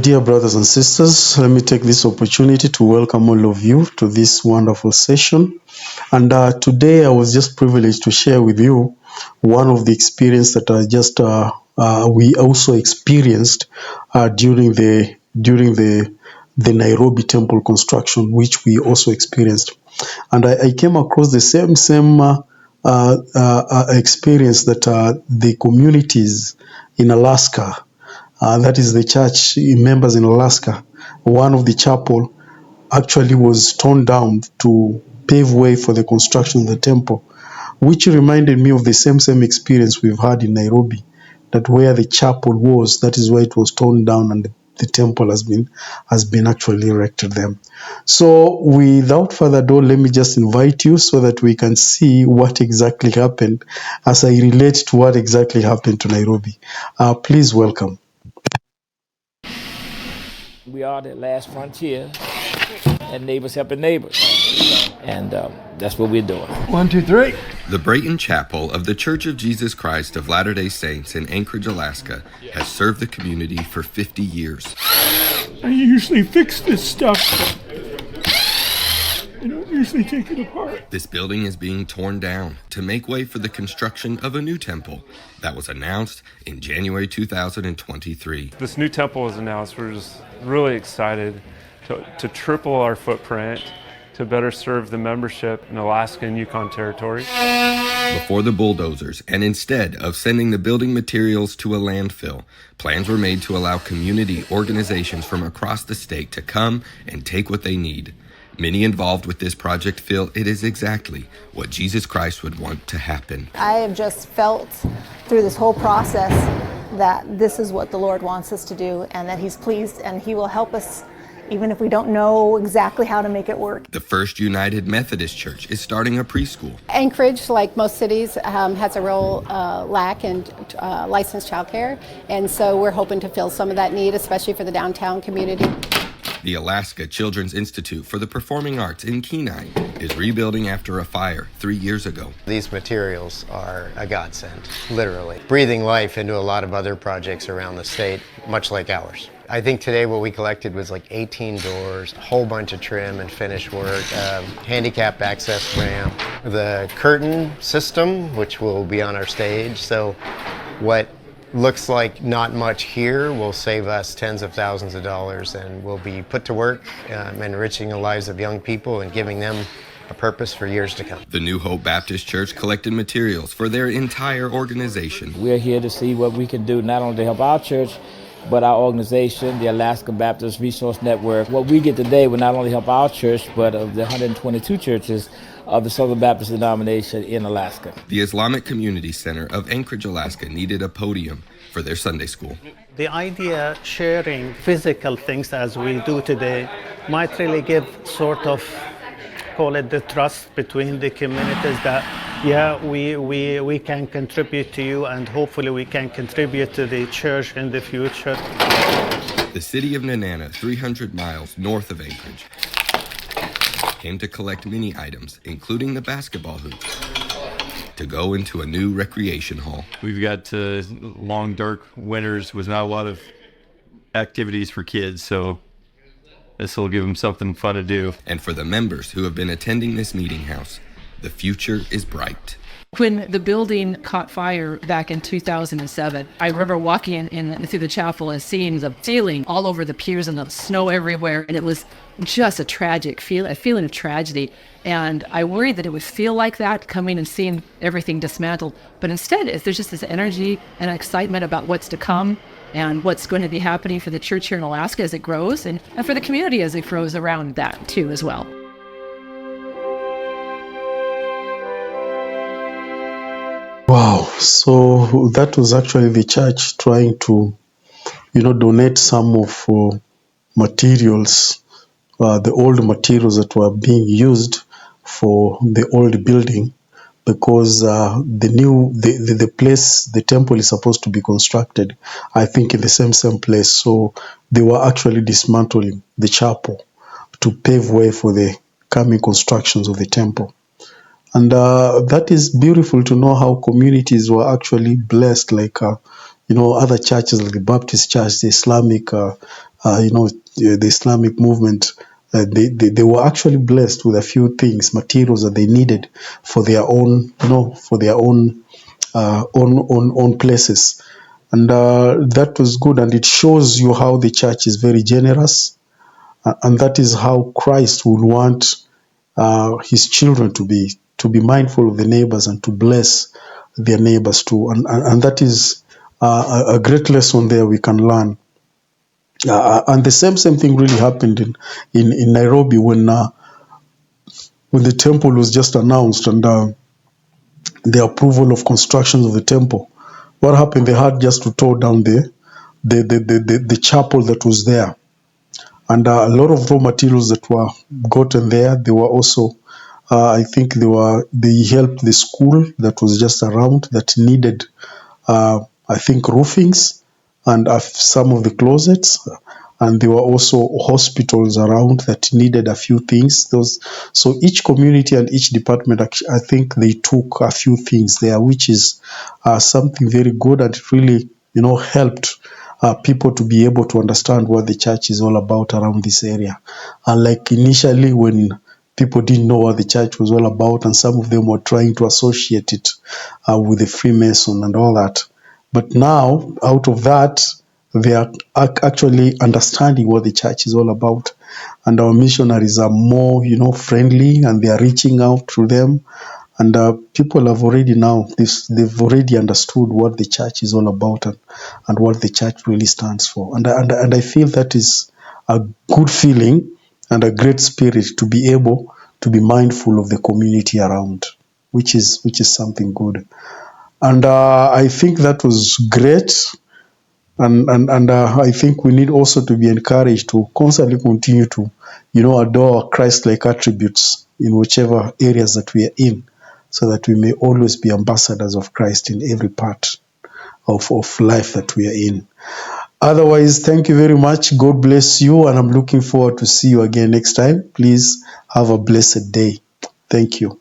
Dear brothers and sisters, let me take this opportunity to welcome all of you to this wonderful session. And today I was just privileged to share with you one of the experience that we also experienced during the Nairobi temple construction, which we also experienced. And I came across the same experience that the communities in Alaska, that is the church members in Alaska, one of the chapel actually was torn down to pave way for the construction of the temple, which reminded me of the same experience we've had in Nairobi, that where the chapel was, that is where it was torn down and the temple has been actually erected there. So without further ado, let me just invite you so that we can see what exactly happened as I relate to what exactly happened to Nairobi. Please welcome. We are the last frontier, and neighbors helping neighbors. And that's what we're doing. 1, 2, 3. The Brayton Chapel of the Church of Jesus Christ of Latter-day Saints in Anchorage, Alaska, has served the community for 50 years. I usually fix this stuff. I don't usually take it apart. This building is being torn down to make way for the construction of a new temple that was announced in January 2023. This new temple was announced. We're just really excited to triple our footprint to better serve the membership in Alaska and Yukon Territory. Before the bulldozers, and instead of sending the building materials to a landfill, plans were made to allow community organizations from across the state to come and take what they need. Many involved with this project feel it is exactly what Jesus Christ would want to happen. I have just felt through this whole process that this is what the Lord wants us to do, and that He's pleased and He will help us even if we don't know exactly how to make it work. The First United Methodist Church is starting a preschool. Anchorage, like most cities, has a real lack in licensed childcare, and so we're hoping to fill some of that need, especially for the downtown community. The Alaska Children's Institute for the Performing Arts in Kenai is rebuilding after a fire 3 years ago. These materials are a godsend, literally, breathing life into a lot of other projects around the state, much like ours. I think today what we collected was like 18 doors, a whole bunch of trim and finish work, handicap access ramp, the curtain system, which will be on our stage. So what looks like not much here will save us tens of thousands of dollars and will be put to work enriching the lives of young people and giving them a purpose for years to come. The New Hope Baptist Church collected materials for their entire organization. We're here to see what we can do not only to help our church, but our organization, the Alaska Baptist Resource Network. What we get today will not only help our church, but of the 122 churches of the Southern Baptist denomination in Alaska. The Islamic Community Center of Anchorage, Alaska needed a podium for their Sunday school. The idea sharing physical things as we do today might really give sort of, call it the trust between the communities that, yeah, we can contribute to you and hopefully we can contribute to the church in the future. The city of Nenana, 300 miles north of Anchorage, came to collect many items, including the basketball hoops, to go into a new recreation hall. We've got long, dark winters with not a lot of activities for kids, so this will give them something fun to do. And for the members who have been attending this meeting house, the future is bright. When the building caught fire back in 2007, I remember walking in through the chapel and seeing the ceiling all over the piers and the snow everywhere. And it was just a feeling of tragedy. And I worried that it would feel like that coming and seeing everything dismantled. But instead, there's just this energy and excitement about what's to come and what's going to be happening for the church here in Alaska as it grows and for the community as it grows around that too as well. Wow, so that was actually the church trying to, donate some of materials, the old materials that were being used for the old building, because the place, the temple is supposed to be constructed, I think, in the same place. So they were actually dismantling the chapel to pave way for the coming constructions of the temple. And that is beautiful to know how communities were actually blessed, like, other churches like the Baptist Church, the Islamic the Islamic movement, they were actually blessed with a few things, materials that they needed for their own, own places. And that was good. And it shows you how the church is very generous. And that is how Christ would want his children to be mindful of the neighbors and to bless their neighbors too. And that is a great lesson there we can learn. And the same thing really happened in Nairobi when the temple was just announced and the approval of construction of the temple. What happened? They had just to tear down the chapel that was there, and a lot of raw materials that were gotten there. They were also, I think, they helped the school that was just around that needed, I think, roofings and some of the closets. And there were also hospitals around that needed a few things. So each community and each department, I think they took a few things there, which is something very good, and it really, helped people to be able to understand what the church is all about around this area. Unlike initially when people didn't know what the church was all about, and some of them were trying to associate it with the Freemason and all that. But now, out of that, they are actually understanding what the church is all about. And our missionaries are more, friendly, and they are reaching out to them. And people have already now, they've already understood what the church is all about and what the church really stands for. And I feel that is a good feeling and a great spirit to be able to be mindful of the community around, which is something good. And I think that was great. And I think we need also to be encouraged to constantly continue to, adore Christ-like attributes in whichever areas that we are in, so that we may always be ambassadors of Christ in every part of life that we are in. Otherwise, thank you very much. God bless you, and I'm looking forward to see you again next time. Please have a blessed day. Thank you.